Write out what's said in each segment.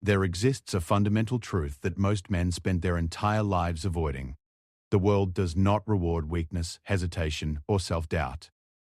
There exists a fundamental truth that most men spend their entire lives avoiding. The world does not reward weakness, hesitation, or self-doubt.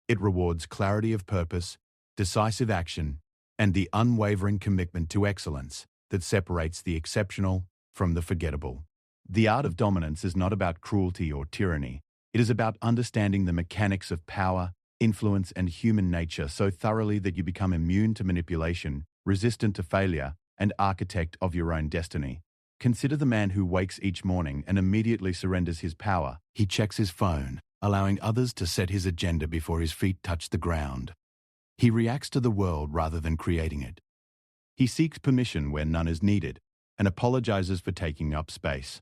It rewards clarity of purpose, decisive action, and the unwavering commitment to excellence that separates the exceptional from the forgettable. The art of dominance is not about cruelty or tyranny. It is about understanding the mechanics of power, influence, and human nature so thoroughly that you become immune to manipulation, resistant to failure, and architect of your own destiny. Consider the man who wakes each morning and immediately surrenders his power. He checks his phone, allowing others to set his agenda before his feet touch the ground. He reacts to the world rather than creating it. He seeks permission where none is needed and apologizes for taking up space.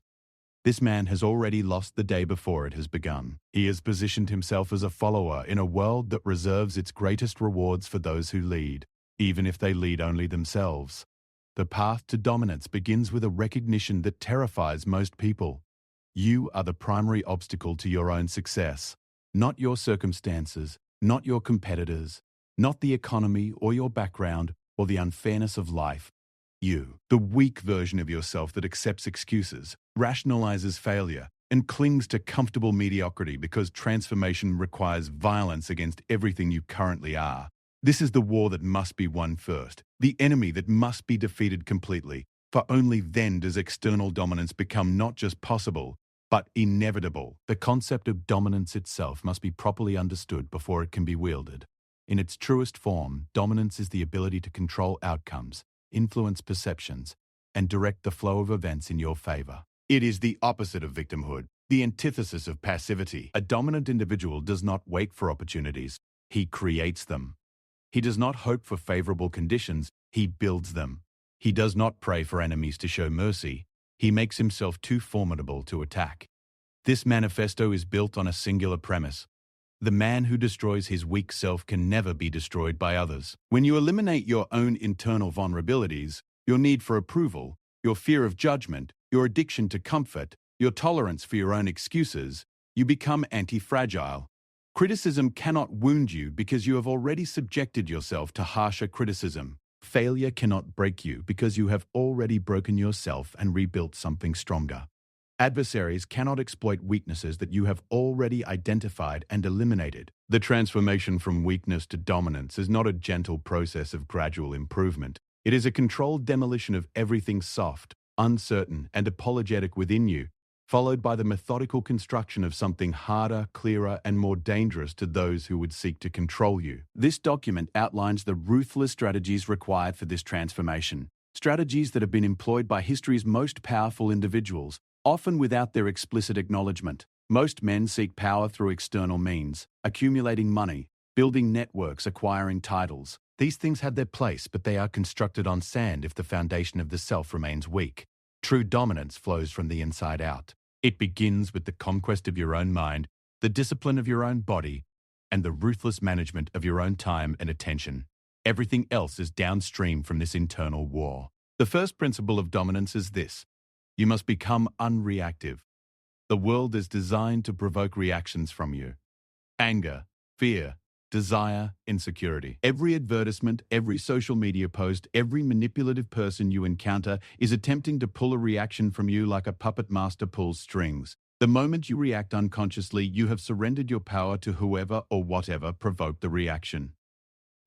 This man has already lost the day before it has begun. He has positioned himself as a follower in a world that reserves its greatest rewards for those who lead, even if they lead only themselves. The path to dominance begins with a recognition that terrifies most people. You are the primary obstacle to your own success, not your circumstances, not your competitors, not the economy or your background or the unfairness of life. You, the weak version of yourself that accepts excuses, rationalizes failure, and clings to comfortable mediocrity because transformation requires violence against everything you currently are. This is the war that must be won first, the enemy that must be defeated completely, for only then does external dominance become not just possible, but inevitable. The concept of dominance itself must be properly understood before it can be wielded. In its truest form, dominance is the ability to control outcomes, influence perceptions, and direct the flow of events in your favor. It is the opposite of victimhood, the antithesis of passivity. A dominant individual does not wait for opportunities, he creates them. He does not hope for favorable conditions, he builds them. He does not pray for enemies to show mercy, he makes himself too formidable to attack. This manifesto is built on a singular premise. The man who destroys his weak self can never be destroyed by others. When you eliminate your own internal vulnerabilities, your need for approval, your fear of judgment, your addiction to comfort, your tolerance for your own excuses, you become anti-fragile. Criticism cannot wound you because you have already subjected yourself to harsher criticism. Failure cannot break you because you have already broken yourself and rebuilt something stronger. Adversaries cannot exploit weaknesses that you have already identified and eliminated. The transformation from weakness to dominance is not a gentle process of gradual improvement. It is a controlled demolition of everything soft, uncertain, and apologetic within you, followed by the methodical construction of something harder, clearer, and more dangerous to those who would seek to control you. This document outlines the ruthless strategies required for this transformation, strategies that have been employed by history's most powerful individuals, often without their explicit acknowledgement. Most men seek power through external means, accumulating money, building networks, acquiring titles. These things have their place, but they are constructed on sand if the foundation of the self remains weak. True dominance flows from the inside out. It begins with the conquest of your own mind, the discipline of your own body, and the ruthless management of your own time and attention. Everything else is downstream from this internal war. The first principle of dominance is this: you must become unreactive. The world is designed to provoke reactions from you. Anger, fear, desire, insecurity. Every advertisement, every social media post, every manipulative person you encounter is attempting to pull a reaction from you like a puppet master pulls strings. The moment you react unconsciously, you have surrendered your power to whoever or whatever provoked the reaction.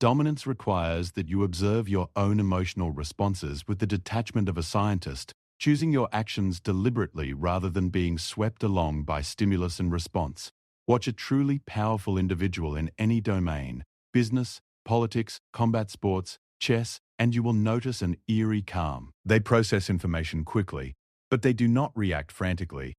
Dominance requires that you observe your own emotional responses with the detachment of a scientist, choosing your actions deliberately rather than being swept along by stimulus and response. Watch a truly powerful individual in any domain, business, politics, combat sports, chess, and you will notice an eerie calm. They process information quickly, but they do not react frantically.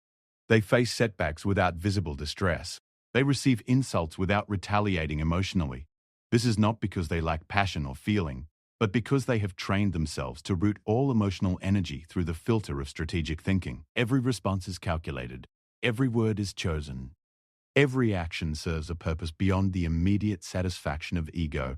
They face setbacks without visible distress. They receive insults without retaliating emotionally. This is not because they lack passion or feeling, but because they have trained themselves to route all emotional energy through the filter of strategic thinking. Every response is calculated. Every word is chosen. Every action serves a purpose beyond the immediate satisfaction of ego.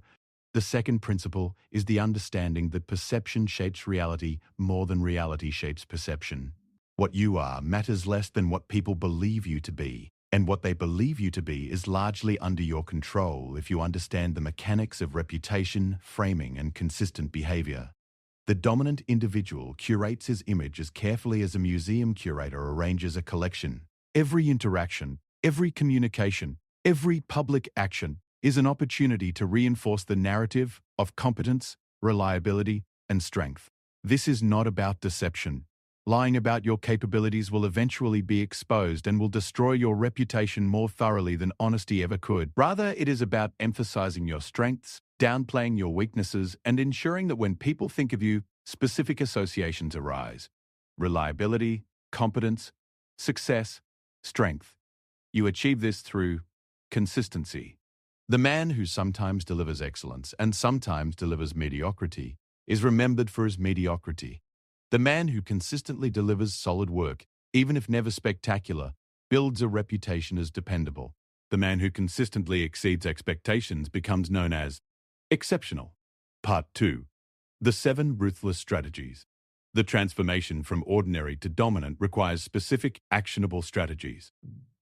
The second principle is the understanding that perception shapes reality more than reality shapes perception. What you are matters less than what people believe you to be, and what they believe you to be is largely under your control if you understand the mechanics of reputation, framing, and consistent behavior. The dominant individual curates his image as carefully as a museum curator arranges a collection. Every interaction, every communication, every public action is an opportunity to reinforce the narrative of competence, reliability, and strength. This is not about deception. Lying about your capabilities will eventually be exposed and will destroy your reputation more thoroughly than honesty ever could. Rather, it is about emphasizing your strengths, downplaying your weaknesses, and ensuring that when people think of you, specific associations arise. Reliability, competence, success, strength. You achieve this through consistency. The man who sometimes delivers excellence and sometimes delivers mediocrity is remembered for his mediocrity. The man who consistently delivers solid work, even if never spectacular, builds a reputation as dependable. The man who consistently exceeds expectations becomes known as exceptional. Part 2. The 7 Ruthless Strategies. The transformation from ordinary to dominant requires specific, actionable strategies.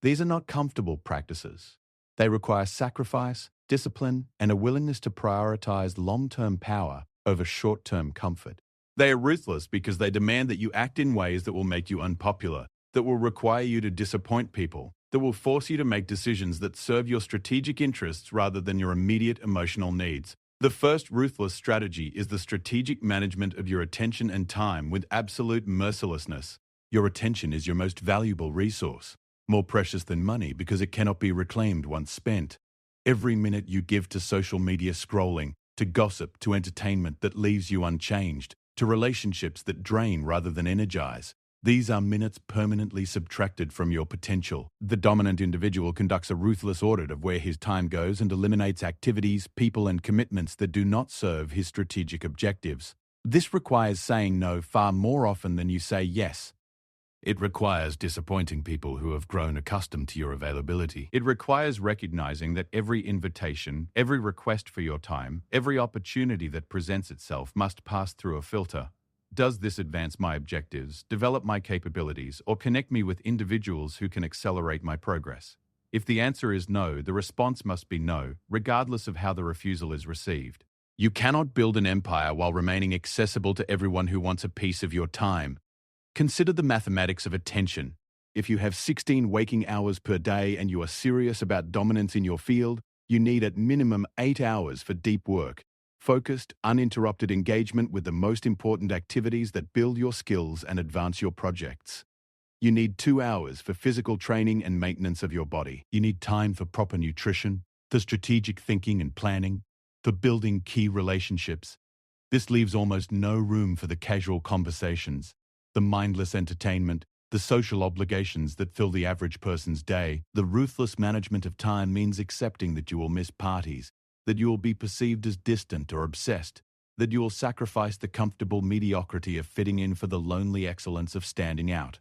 These are not comfortable practices. They require sacrifice, discipline, and a willingness to prioritize long-term power over short-term comfort. They are ruthless because they demand that you act in ways that will make you unpopular, that will require you to disappoint people, that will force you to make decisions that serve your strategic interests rather than your immediate emotional needs. The first ruthless strategy is the strategic management of your attention and time with absolute mercilessness. Your attention is your most valuable resource, more precious than money because it cannot be reclaimed once spent. Every minute you give to social media scrolling, to gossip, to entertainment that leaves you unchanged, to relationships that drain rather than energize. These are minutes permanently subtracted from your potential. The dominant individual conducts a ruthless audit of where his time goes and eliminates activities, people, and commitments that do not serve his strategic objectives. This requires saying no far more often than you say yes. It requires disappointing people who have grown accustomed to your availability. It requires recognizing that every invitation, every request for your time, every opportunity that presents itself must pass through a filter. Does this advance my objectives, develop my capabilities, or connect me with individuals who can accelerate my progress? If the answer is no, the response must be no, regardless of how the refusal is received. You cannot build an empire while remaining accessible to everyone who wants a piece of your time. Consider the mathematics of attention. If you have 16 waking hours per day and you are serious about dominance in your field, you need at minimum 8 hours for deep work, focused, uninterrupted engagement with the most important activities that build your skills and advance your projects. You need 2 hours for physical training and maintenance of your body. You need time for proper nutrition, for strategic thinking and planning, for building key relationships. This leaves almost no room for the casual conversations, the mindless entertainment, the social obligations that fill the average person's day. The ruthless management of time means accepting that you will miss parties, that you will be perceived as distant or obsessed, that you will sacrifice the comfortable mediocrity of fitting in for the lonely excellence of standing out.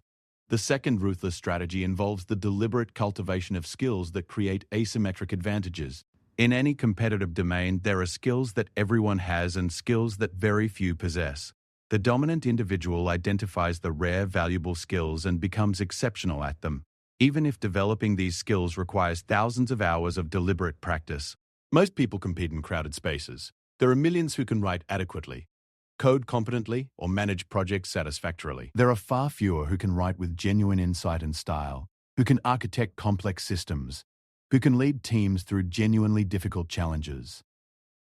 The second ruthless strategy involves the deliberate cultivation of skills that create asymmetric advantages. In any competitive domain, there are skills that everyone has and skills that very few possess. The dominant individual identifies the rare, valuable skills and becomes exceptional at them, even if developing these skills requires thousands of hours of deliberate practice. Most people compete in crowded spaces. There are millions who can write adequately, code competently, or manage projects satisfactorily. There are far fewer who can write with genuine insight and style, who can architect complex systems, who can lead teams through genuinely difficult challenges.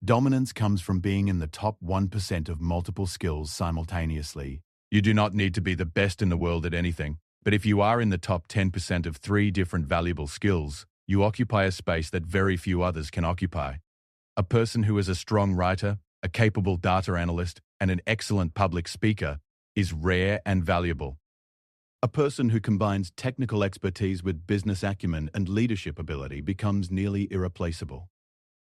Dominance comes from being in the top 1% of multiple skills simultaneously. You do not need to be the best in the world at anything, but if you are in the top 10% of 3 different valuable skills, you occupy a space that very few others can occupy. A person who is a strong writer, a capable data analyst, and an excellent public speaker is rare and valuable. A person who combines technical expertise with business acumen and leadership ability becomes nearly irreplaceable.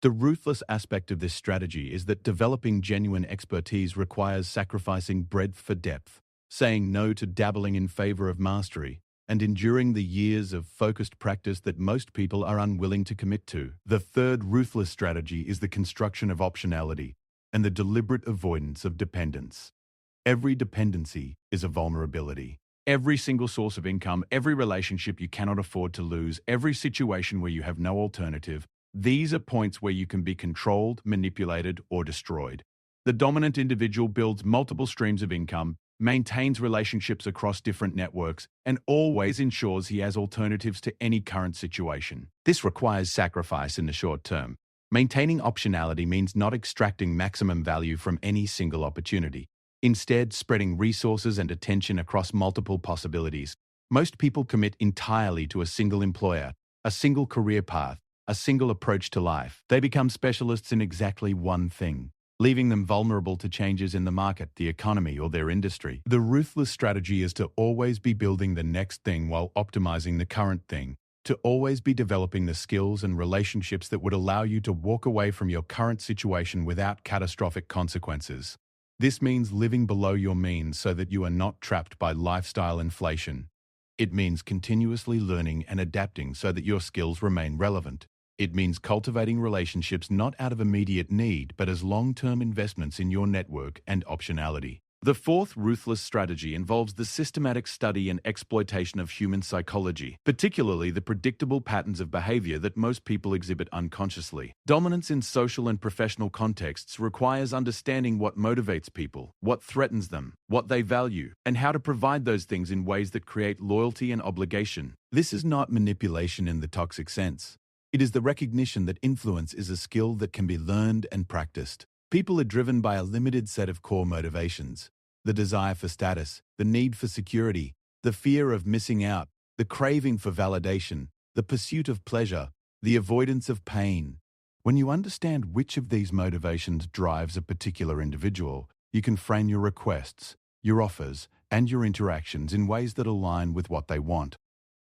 The ruthless aspect of this strategy is that developing genuine expertise requires sacrificing breadth for depth, saying no to dabbling in favor of mastery, and enduring the years of focused practice that most people are unwilling to commit to. The third ruthless strategy is the construction of optionality and the deliberate avoidance of dependence. Every dependency is a vulnerability. Every single source of income, every relationship you cannot afford to lose, every situation where you have no alternative, these are points where you can be controlled, manipulated, or destroyed. The dominant individual builds multiple streams of income, maintains relationships across different networks, and always ensures he has alternatives to any current situation. This requires sacrifice in the short term. Maintaining optionality means not extracting maximum value from any single opportunity. Instead, spreading resources and attention across multiple possibilities. Most people commit entirely to a single employer, a single career path, a single approach to life. They become specialists in exactly one thing, leaving them vulnerable to changes in the market, the economy, or their industry. The ruthless strategy is to always be building the next thing while optimizing the current thing, to always be developing the skills and relationships that would allow you to walk away from your current situation without catastrophic consequences. This means living below your means so that you are not trapped by lifestyle inflation. It means continuously learning and adapting so that your skills remain relevant. It means cultivating relationships not out of immediate need, but as long-term investments in your network and optionality. The fourth ruthless strategy involves the systematic study and exploitation of human psychology, particularly the predictable patterns of behavior that most people exhibit unconsciously. Dominance in social and professional contexts requires understanding what motivates people, what threatens them, what they value, and how to provide those things in ways that create loyalty and obligation. This is not manipulation in the toxic sense. It is the recognition that influence is a skill that can be learned and practiced. People are driven by a limited set of core motivations: the desire for status, the need for security, the fear of missing out, the craving for validation, the pursuit of pleasure, the avoidance of pain. When you understand which of these motivations drives a particular individual, you can frame your requests, your offers, and your interactions in ways that align with what they want.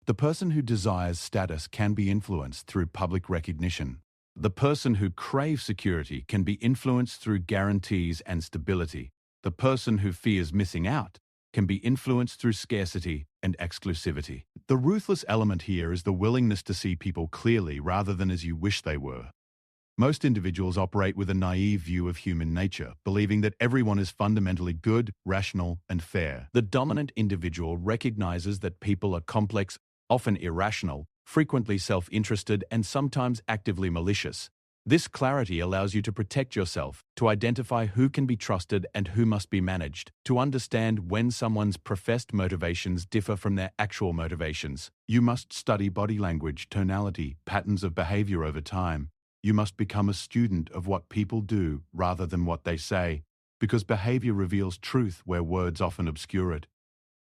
The person who desires status can be influenced through public recognition. The person who craves security can be influenced through guarantees and stability. The person who fears missing out can be influenced through scarcity and exclusivity. The ruthless element here is the willingness to see people clearly rather than as you wish they were. Most individuals operate with a naive view of human nature, believing that everyone is fundamentally good, rational, and fair. The dominant individual recognizes that people are complex, often irrational, frequently self-interested, and sometimes actively malicious. This clarity allows you to protect yourself, to identify who can be trusted and who must be managed, to understand when someone's professed motivations differ from their actual motivations. You must study body language, tonality, patterns of behavior over time. You must become a student of what people do rather than what they say, because behavior reveals truth where words often obscure it.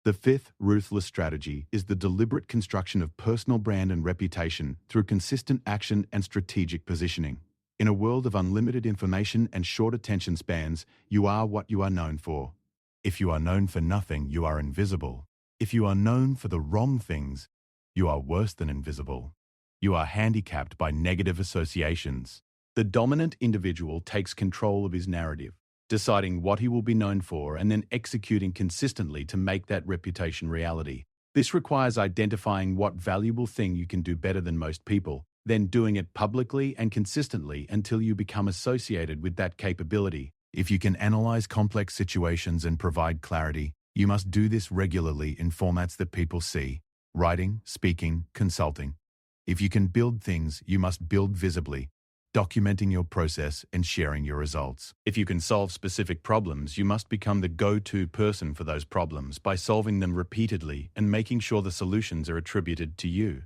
The fifth ruthless strategy is the deliberate construction of personal brand and reputation through consistent action and strategic positioning. In a world of unlimited information and short attention spans, you are what you are known for. If you are known for nothing, you are invisible. If you are known for the wrong things, you are worse than invisible. You are handicapped by negative associations. The dominant individual takes control of his narrative, deciding what he will be known for and then executing consistently to make that reputation reality. This requires identifying what valuable thing you can do better than most people, then doing it publicly and consistently until you become associated with that capability. If you can analyze complex situations and provide clarity, you must do this regularly in formats that people see: writing, speaking, consulting. If you can build things, you must build visibly, documenting your process and sharing your results. If you can solve specific problems, you must become the go-to person for those problems by solving them repeatedly and making sure the solutions are attributed to you.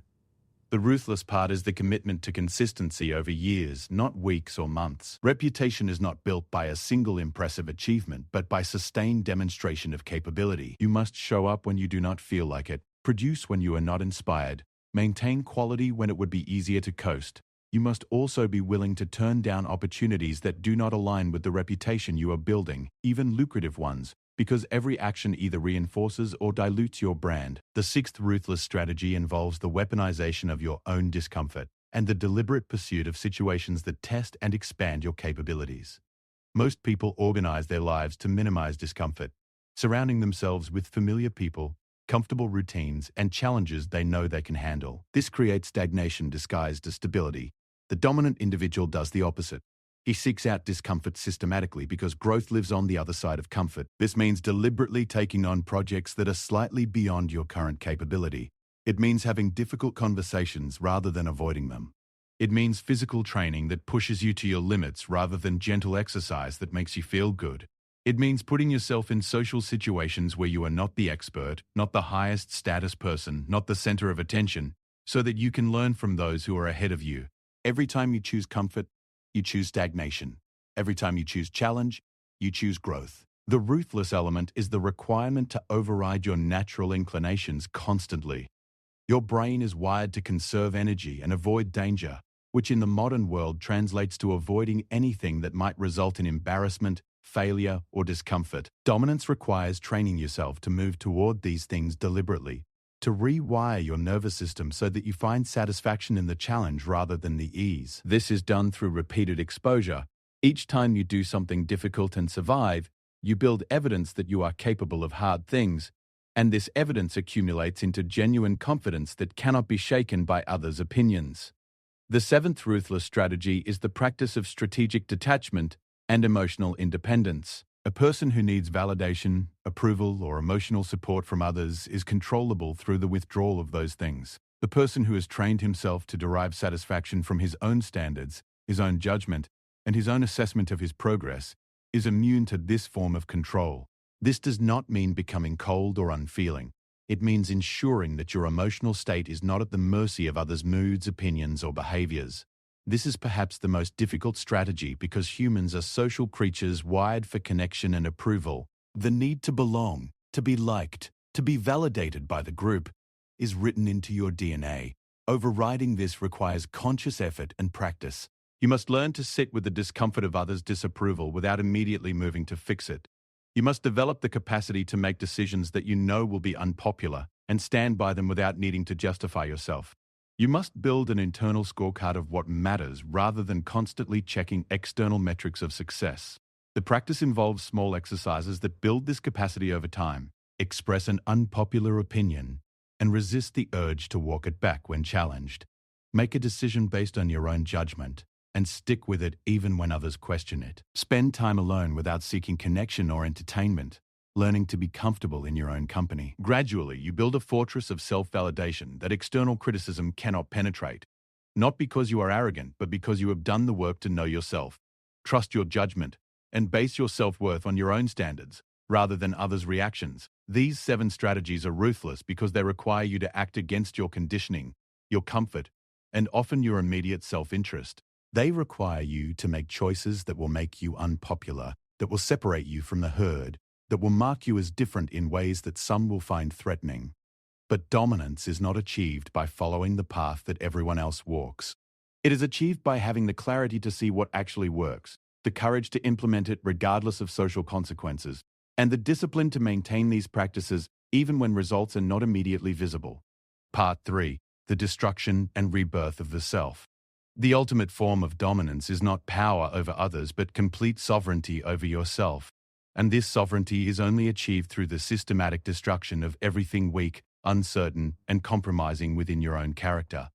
The ruthless part is the commitment to consistency over years, not weeks or months. Reputation is not built by a single impressive achievement, but by sustained demonstration of capability. You must show up when you do not feel like it, produce when you are not inspired, maintain quality when it would be easier to coast. You must also be willing to turn down opportunities that do not align with the reputation you are building, even lucrative ones, because every action either reinforces or dilutes your brand. The sixth ruthless strategy involves the weaponization of your own discomfort and the deliberate pursuit of situations that test and expand your capabilities. Most people organize their lives to minimize discomfort, surrounding themselves with familiar people, comfortable routines, and challenges they know they can handle. This creates stagnation disguised as stability. The dominant individual does the opposite. He seeks out discomfort systematically because growth lives on the other side of comfort. This means deliberately taking on projects that are slightly beyond your current capability. It means having difficult conversations rather than avoiding them. It means physical training that pushes you to your limits rather than gentle exercise that makes you feel good. It means putting yourself in social situations where you are not the expert, not the highest status person, not the center of attention, so that you can learn from those who are ahead of you. Every time you choose comfort, you choose stagnation. Every time you choose challenge, you choose growth. The ruthless element is the requirement to override your natural inclinations constantly. Your brain is wired to conserve energy and avoid danger, which in the modern world translates to avoiding anything that might result in embarrassment, failure, or discomfort. Dominance requires training yourself to move toward these things deliberately, to rewire your nervous system so that you find satisfaction in the challenge rather than the ease. This is done through repeated exposure. Each time you do something difficult and survive, you build evidence that you are capable of hard things, and this evidence accumulates into genuine confidence that cannot be shaken by others' opinions. The seventh ruthless strategy is the practice of strategic detachment and emotional independence. A person who needs validation, approval, or emotional support from others is controllable through the withdrawal of those things. The person who has trained himself to derive satisfaction from his own standards, his own judgment, and his own assessment of his progress is immune to this form of control. This does not mean becoming cold or unfeeling. It means ensuring that your emotional state is not at the mercy of others' moods, opinions, or behaviors. This is perhaps the most difficult strategy because humans are social creatures wired for connection and approval. The need to belong, to be liked, to be validated by the group is written into your DNA. Overriding this requires conscious effort and practice. You must learn to sit with the discomfort of others' disapproval without immediately moving to fix it. You must develop the capacity to make decisions that you know will be unpopular and stand by them without needing to justify yourself. You must build an internal scorecard of what matters rather than constantly checking external metrics of success. The practice involves small exercises that build this capacity over time. Express an unpopular opinion and resist the urge to walk it back when challenged. Make a decision based on your own judgment and stick with it even when others question it. Spend time alone without seeking connection or entertainment, learning to be comfortable in your own company. Gradually, you build a fortress of self-validation that external criticism cannot penetrate. Not because you are arrogant, but because you have done the work to know yourself, trust your judgment, and base your self-worth on your own standards, rather than others' reactions. These 7 strategies are ruthless because they require you to act against your conditioning, your comfort, and often your immediate self-interest. They require you to make choices that will make you unpopular, that will separate you from the herd, that will mark you as different in ways that some will find threatening. But dominance is not achieved by following the path that everyone else walks. It is achieved by having the clarity to see what actually works, the courage to implement it regardless of social consequences, and the discipline to maintain these practices even when results are not immediately visible. Part 3. The destruction and rebirth of the self. The ultimate form of dominance is not power over others but complete sovereignty over yourself. And this sovereignty is only achieved through the systematic destruction of everything weak, uncertain, and compromising within your own character.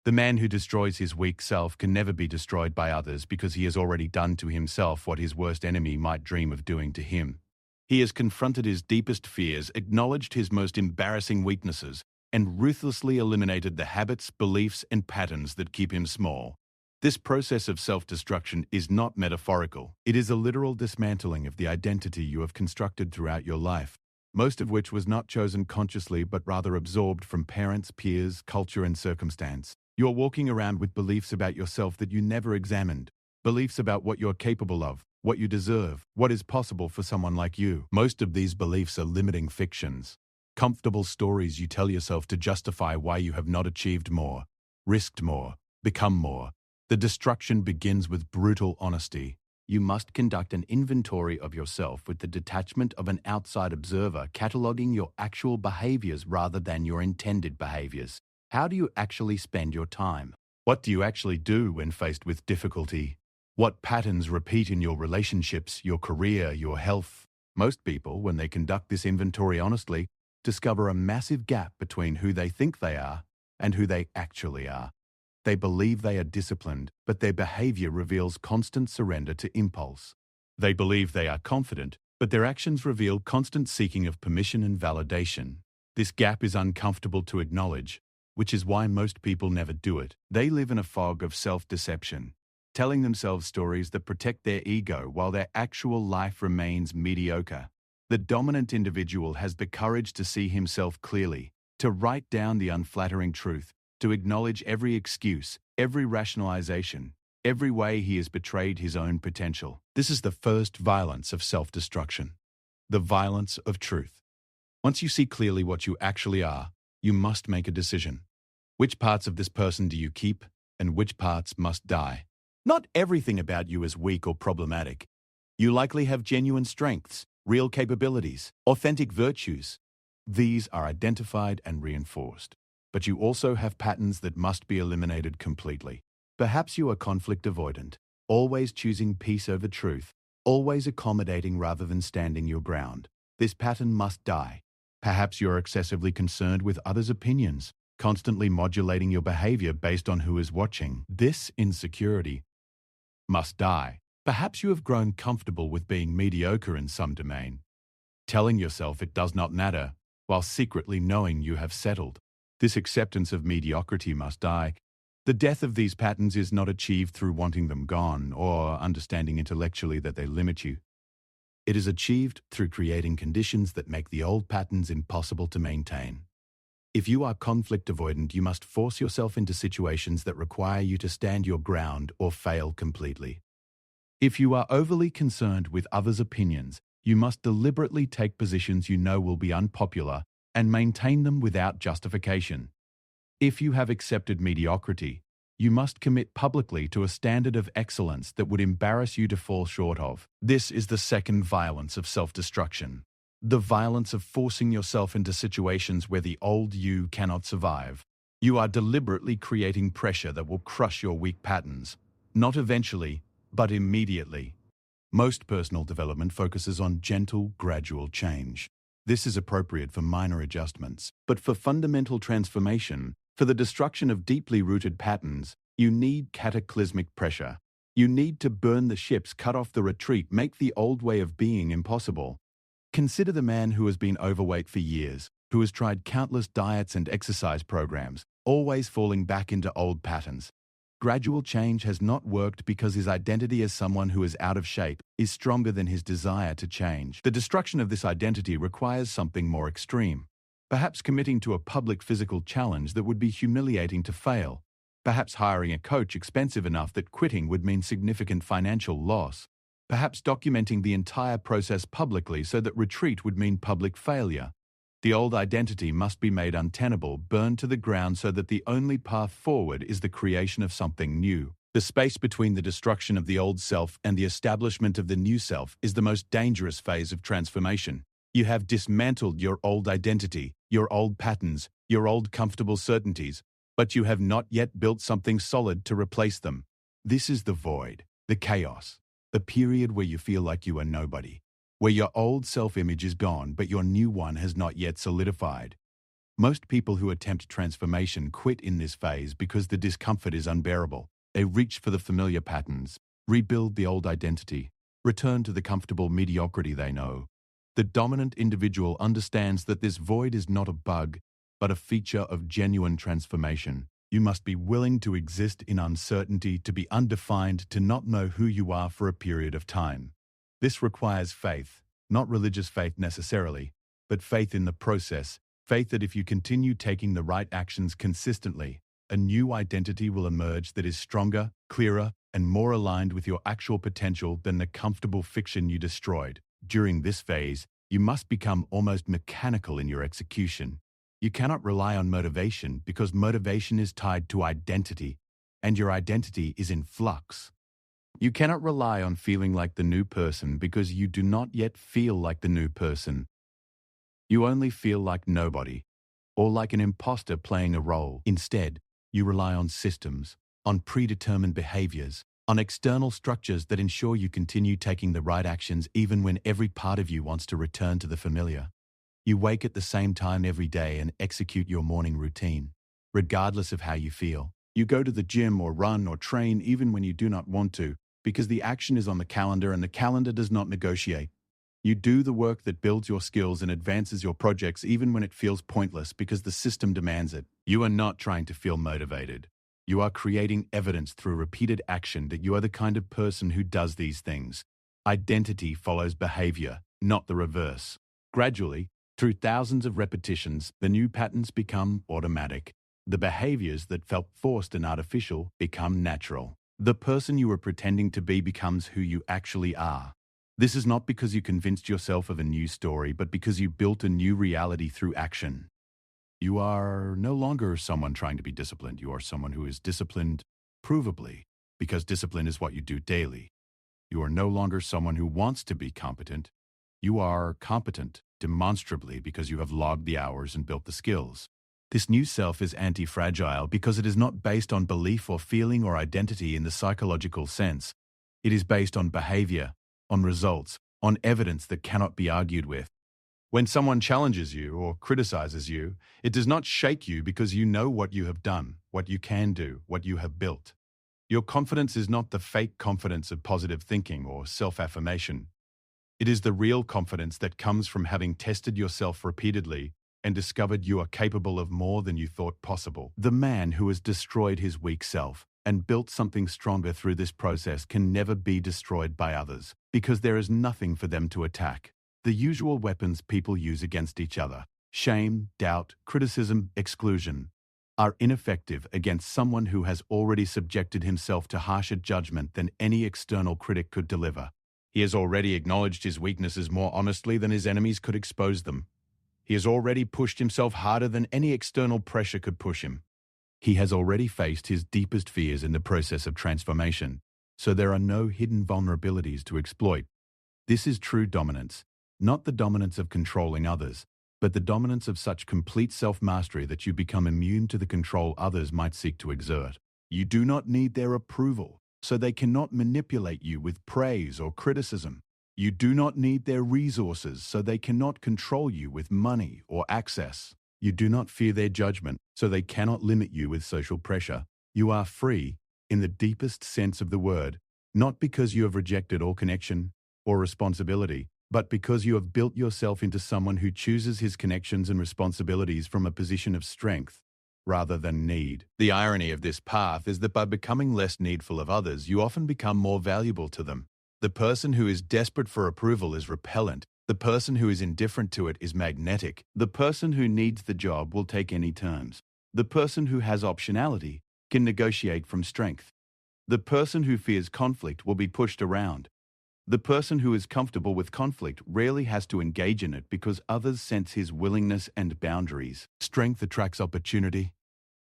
The man who destroys his weak self can never be destroyed by others because he has already done to himself what his worst enemy might dream of doing to him. He has confronted his deepest fears, acknowledged his most embarrassing weaknesses, and ruthlessly eliminated the habits, beliefs, and patterns that keep him small. This process of self-destruction is not metaphorical. It is a literal dismantling of the identity you have constructed throughout your life, most of which was not chosen consciously but rather absorbed from parents, peers, culture, and circumstance. You are walking around with beliefs about yourself that you never examined, beliefs about what you're capable of, what you deserve, what is possible for someone like you. Most of these beliefs are limiting fictions, comfortable stories you tell yourself to justify why you have not achieved more, risked more, become more. The destruction begins with brutal honesty. You must conduct an inventory of yourself with the detachment of an outside observer, cataloging your actual behaviors rather than your intended behaviors. How do you actually spend your time? What do you actually do when faced with difficulty? What patterns repeat in your relationships, your career, your health? Most people, when they conduct this inventory honestly, discover a massive gap between who they think they are and who they actually are. They believe they are disciplined, but their behavior reveals constant surrender to impulse. They believe they are confident, but their actions reveal constant seeking of permission and validation. This gap is uncomfortable to acknowledge, which is why most people never do it. They live in a fog of self-deception, telling themselves stories that protect their ego while their actual life remains mediocre. The dominant individual has the courage to see himself clearly, to write down the unflattering truth, to acknowledge every excuse, every rationalization, every way he has betrayed his own potential. This is the first violence of self-destruction, the violence of truth. Once you see clearly what you actually are, you must make a decision. Which parts of this person do you keep, and which parts must die? Not everything about you is weak or problematic. You likely have genuine strengths, real capabilities, authentic virtues. These are identified and reinforced. But you also have patterns that must be eliminated completely. Perhaps you are conflict avoidant, always choosing peace over truth, always accommodating rather than standing your ground. This pattern must die. Perhaps you're excessively concerned with others' opinions, constantly modulating your behavior based on who is watching. This insecurity must die. Perhaps you have grown comfortable with being mediocre in some domain, telling yourself it does not matter, while secretly knowing you have settled. This acceptance of mediocrity must die. The death of these patterns is not achieved through wanting them gone or understanding intellectually that they limit you. It is achieved through creating conditions that make the old patterns impossible to maintain. If you are conflict avoidant, you must force yourself into situations that require you to stand your ground or fail completely. If you are overly concerned with others' opinions, you must deliberately take positions you know will be unpopular and maintain them without justification. If you have accepted mediocrity, you must commit publicly to a standard of excellence that would embarrass you to fall short of. This is the second violence of self-destruction. The violence of forcing yourself into situations where the old you cannot survive. You are deliberately creating pressure that will crush your weak patterns, not eventually, but immediately. Most personal development focuses on gentle, gradual change. This is appropriate for minor adjustments, but for fundamental transformation, for the destruction of deeply rooted patterns, you need cataclysmic pressure. You need to burn the ships, cut off the retreat, make the old way of being impossible. Consider the man who has been overweight for years, who has tried countless diets and exercise programs, always falling back into old patterns. Gradual change has not worked because his identity as someone who is out of shape is stronger than his desire to change. The destruction of this identity requires something more extreme. Perhaps committing to a public physical challenge that would be humiliating to fail. Perhaps hiring a coach expensive enough that quitting would mean significant financial loss. Perhaps documenting the entire process publicly so that retreat would mean public failure. The old identity must be made untenable, burned to the ground so that the only path forward is the creation of something new. The space between the destruction of the old self and the establishment of the new self is the most dangerous phase of transformation. You have dismantled your old identity, your old patterns, your old comfortable certainties, but you have not yet built something solid to replace them. This is the void, the chaos, the period where you feel like you are nobody, where your old self-image is gone but your new one has not yet solidified. Most people who attempt transformation quit in this phase because the discomfort is unbearable. They reach for the familiar patterns, rebuild the old identity, return to the comfortable mediocrity they know. The dominant individual understands that this void is not a bug, but a feature of genuine transformation. You must be willing to exist in uncertainty, to be undefined, to not know who you are for a period of time. This requires faith, not religious faith necessarily, but faith in the process, faith that if you continue taking the right actions consistently, a new identity will emerge that is stronger, clearer, and more aligned with your actual potential than the comfortable fiction you destroyed. During this phase, you must become almost mechanical in your execution. You cannot rely on motivation because motivation is tied to identity, and your identity is in flux. You cannot rely on feeling like the new person because you do not yet feel like the new person. You only feel like nobody, or like an imposter playing a role. Instead, you rely on systems, on predetermined behaviors, on external structures that ensure you continue taking the right actions even when every part of you wants to return to the familiar. You wake at the same time every day and execute your morning routine, regardless of how you feel. You go to the gym or run or train even when you do not want to, because the action is on the calendar and the calendar does not negotiate. You do the work that builds your skills and advances your projects even when it feels pointless because the system demands it. You are not trying to feel motivated. You are creating evidence through repeated action that you are the kind of person who does these things. Identity follows behavior, not the reverse. Gradually, through thousands of repetitions, the new patterns become automatic. The behaviors that felt forced and artificial become natural. The person you were pretending to be becomes who you actually are. This is not because you convinced yourself of a new story, but because you built a new reality through action. You are no longer someone trying to be disciplined. You are someone who is disciplined provably, because discipline is what you do daily. You are no longer someone who wants to be competent. You are competent demonstrably because you have logged the hours and built the skills. This new self is anti-fragile because it is not based on belief or feeling or identity in the psychological sense. It is based on behavior, on results, on evidence that cannot be argued with. When someone challenges you or criticizes you, it does not shake you because you know what you have done, what you can do, what you have built. Your confidence is not the fake confidence of positive thinking or self-affirmation. It is the real confidence that comes from having tested yourself repeatedly and discovered you are capable of more than you thought possible. The man who has destroyed his weak self and built something stronger through this process can never be destroyed by others, because there is nothing for them to attack. The usual weapons people use against each other, shame, doubt, criticism, exclusion, are ineffective against someone who has already subjected himself to harsher judgment than any external critic could deliver. He has already acknowledged his weaknesses more honestly than his enemies could expose them. He has already pushed himself harder than any external pressure could push him. He has already faced his deepest fears in the process of transformation, so there are no hidden vulnerabilities to exploit. This is true dominance, not the dominance of controlling others, but the dominance of such complete self-mastery that you become immune to the control others might seek to exert. You do not need their approval, so they cannot manipulate you with praise or criticism. You do not need their resources, so they cannot control you with money or access. You do not fear their judgment, so they cannot limit you with social pressure. You are free, in the deepest sense of the word, not because you have rejected all connection or responsibility, but because you have built yourself into someone who chooses his connections and responsibilities from a position of strength rather than need. The irony of this path is that by becoming less needful of others, you often become more valuable to them. The person who is desperate for approval is repellent. The person who is indifferent to it is magnetic. The person who needs the job will take any terms. The person who has optionality can negotiate from strength. The person who fears conflict will be pushed around. The person who is comfortable with conflict rarely has to engage in it because others sense his willingness and boundaries. Strength attracts opportunity.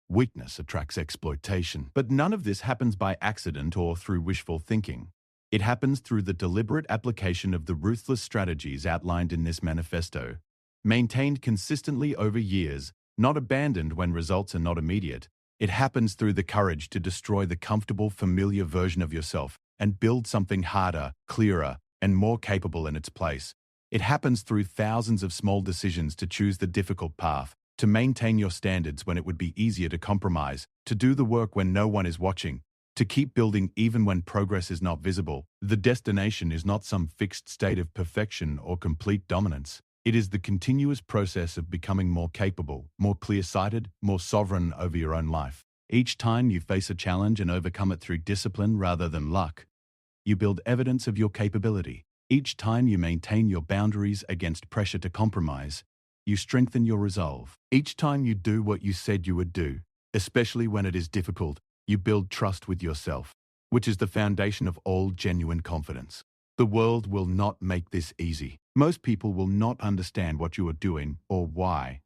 Weakness attracts exploitation. But none of this happens by accident or through wishful thinking. It happens through the deliberate application of the ruthless strategies outlined in this manifesto, maintained consistently over years, not abandoned when results are not immediate. It happens through the courage to destroy the comfortable, familiar version of yourself and build something harder, clearer, and more capable in its place. It happens through thousands of small decisions to choose the difficult path, to maintain your standards when it would be easier to compromise, to do the work when no one is watching, to keep building even when progress is not visible. The destination is not some fixed state of perfection or complete dominance. It is the continuous process of becoming more capable, more clear-sighted, more sovereign over your own life. Each time you face a challenge and overcome it through discipline rather than luck, you build evidence of your capability. Each time you maintain your boundaries against pressure to compromise, you strengthen your resolve. Each time you do what you said you would do, especially when it is difficult, you build trust with yourself, which is the foundation of all genuine confidence. The world will not make this easy. Most people will not understand what you are doing or why.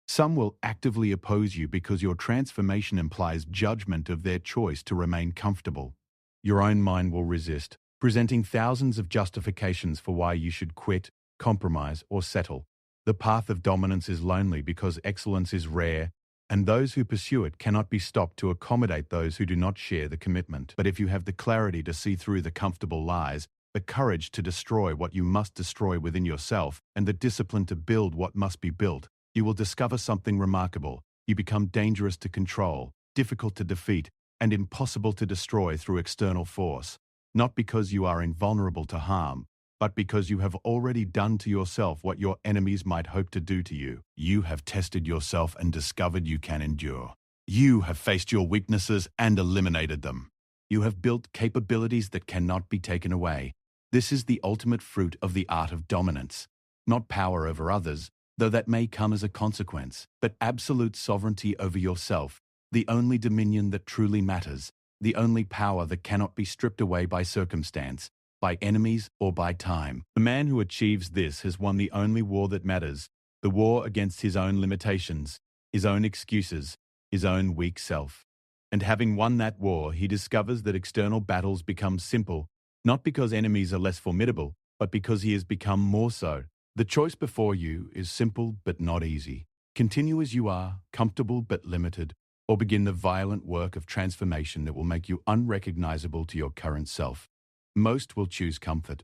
Some will actively oppose you because your transformation implies judgment of their choice to remain comfortable. Your own mind will resist, presenting thousands of justifications for why you should quit, compromise, or settle. The path of dominance is lonely because excellence is rare, and those who pursue it cannot be stopped to accommodate those who do not share the commitment. But if you have the clarity to see through the comfortable lies, the courage to destroy what you must destroy within yourself, and the discipline to build what must be built, you will discover something remarkable. You become dangerous to control, difficult to defeat, and impossible to destroy through external force. Not because you are invulnerable to harm, but because you have already done to yourself what your enemies might hope to do to you. You have tested yourself and discovered you can endure. You have faced your weaknesses and eliminated them. You have built capabilities that cannot be taken away. This is the ultimate fruit of the art of dominance. Not power over others, though that may come as a consequence, but absolute sovereignty over yourself, the only dominion that truly matters, the only power that cannot be stripped away by circumstance, by enemies, or by time. The man who achieves this has won the only war that matters, the war against his own limitations, his own excuses, his own weak self. And having won that war, he discovers that external battles become simple, not because enemies are less formidable, but because he has become more so. The choice before you is simple but not easy. Continue as you are, comfortable but limited, or begin the violent work of transformation that will make you unrecognizable to your current self. Most will choose comfort.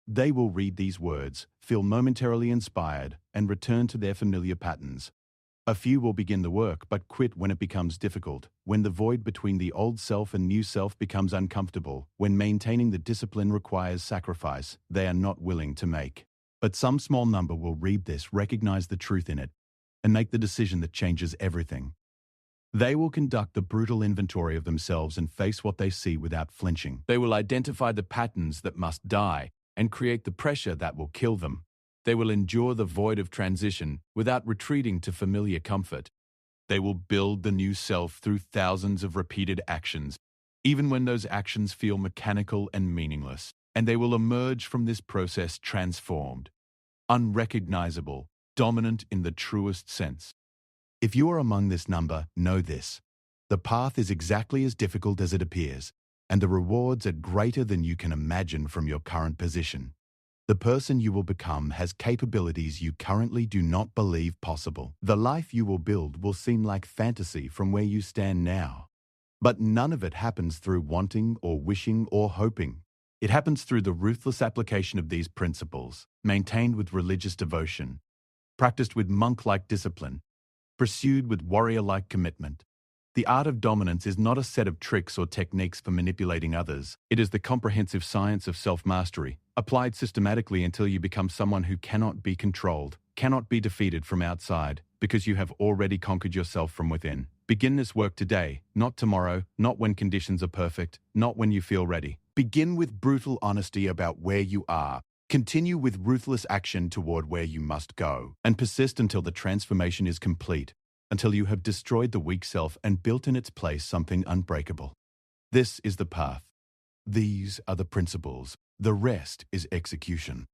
They will read these words, feel momentarily inspired, and return to their familiar patterns. A few will begin the work but quit when it becomes difficult, when the void between the old self and new self becomes uncomfortable, when maintaining the discipline requires sacrifice they are not willing to make. But some small number will read this, recognize the truth in it, and make the decision that changes everything. They will conduct the brutal inventory of themselves and face what they see without flinching. They will identify the patterns that must die and create the pressure that will kill them. They will endure the void of transition without retreating to familiar comfort. They will build the new self through thousands of repeated actions, even when those actions feel mechanical and meaningless. And they will emerge from this process transformed, unrecognizable, dominant in the truest sense. If you are among this number, know this. The path is exactly as difficult as it appears, and the rewards are greater than you can imagine from your current position. The person you will become has capabilities you currently do not believe possible. The life you will build will seem like fantasy from where you stand now. But none of it happens through wanting or wishing or hoping. It happens through the ruthless application of these principles, maintained with religious devotion, practiced with monk-like discipline, pursued with warrior-like commitment. The art of dominance is not a set of tricks or techniques for manipulating others. It is the comprehensive science of self-mastery, applied systematically until you become someone who cannot be controlled, cannot be defeated from outside, because you have already conquered yourself from within. Begin this work today, not tomorrow, not when conditions are perfect, not when you feel ready. Begin with brutal honesty about where you are. Continue with ruthless action toward where you must go, and persist until the transformation is complete, until you have destroyed the weak self and built in its place something unbreakable. This is the path. These are the principles. The rest is execution.